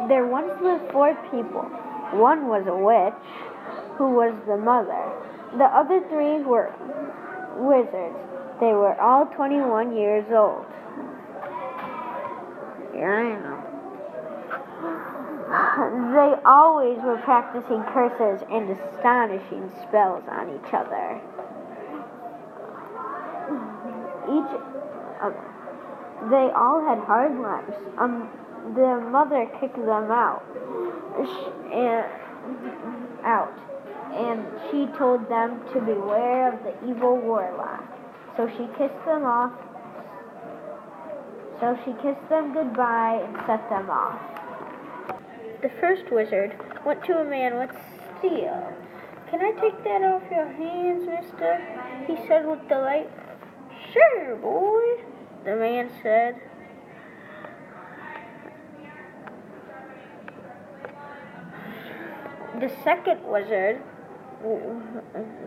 There once lived 4 people. One was a witch, who was the mother. The other 3 were wizards. They were all 21 years old. They always were practicing curses and astonishing spells on each other. They all had hard lives. Their mother kicked them out, and she told them to beware of the evil warlock. So she kissed them goodbye and set them off. The first wizard went to a man with steel. "Can I take that off your hands, mister?" he said with delight. "Sure, boy," the man said. The second wizard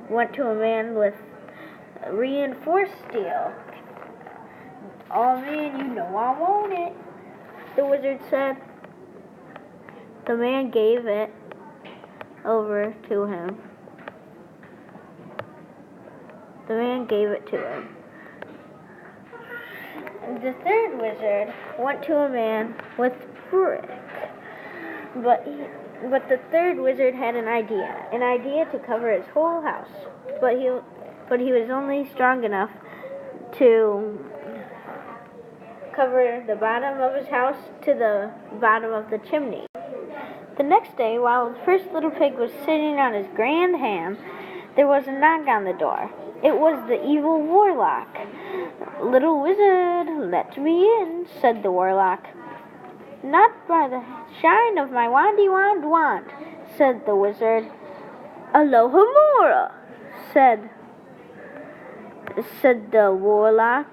went to a man with reinforced steel. "Oh man, you know I want it," the wizard said. The man gave it over to him. The third wizard went to a man with brick. But the third wizard had an idea to cover his whole house. But he was only strong enough to cover the bottom of his house to the bottom of the chimney. The next day, while the first little pig was sitting on his grand ham, there was a knock on the door. It was the evil warlock. "Little wizard, let me in," said the warlock. "Not by the shine of my wandy wand," said the wizard. "Alohomora," said the warlock.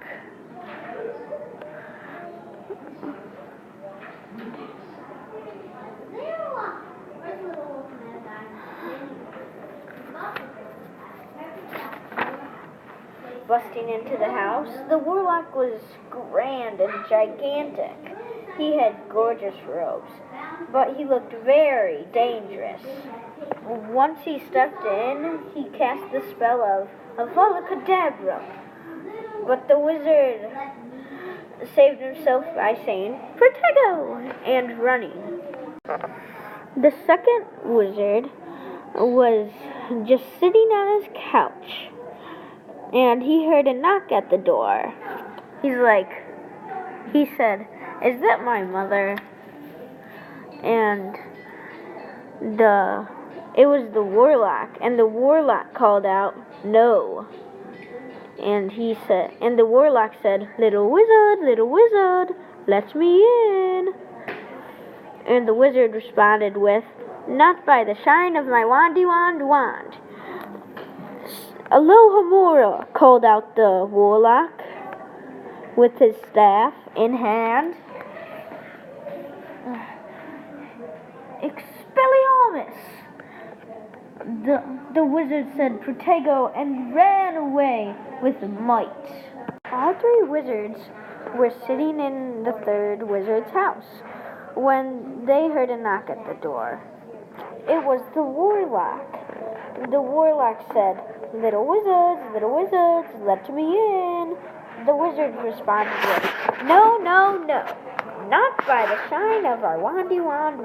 Busting into the house, the warlock was grand and gigantic. He had gorgeous robes, but he looked very dangerous. Once he stepped in, he cast the spell of Avalakadabra, but the wizard saved himself by saying "Protego" and running. The second wizard was just sitting on his couch, and he heard a knock at the door. He said, "Is that my mother?" And it was the warlock, and the warlock called out, "No." And the warlock said, little wizard, let me in." And the wizard responded with, "Not by the shine of my wandy wand." "Alohomora," called out the warlock with his staff in hand. "Expelliarmus!" The wizard said "Protego" and ran away with might. All 3 wizards were sitting in the third wizard's house when they heard a knock at the door. It was the warlock. The warlock said, little wizards, let me in." The wizard responded with, No, not by the shine of our wandy wand."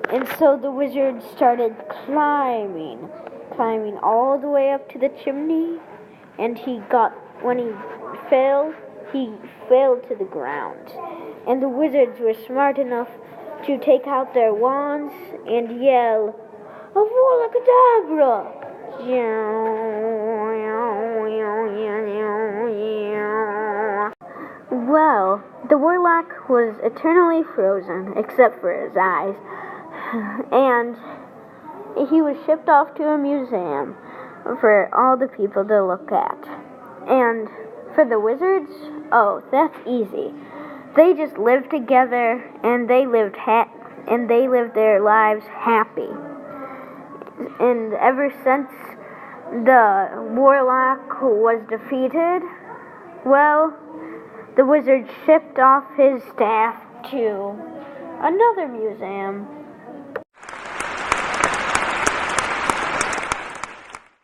And so the wizard started climbing all the way up to the chimney, and when he fell to the ground. And the wizards were smart enough to take out their wands and yell, "Avalakadabra!" Well, the warlock was eternally frozen, except for his eyes, and he was shipped off to a museum for all the people to look at. And for the wizards, oh, that's easy. They just lived together, and they lived their lives happy. And ever since the warlock was defeated, well, the wizard shipped off his staff to Another museum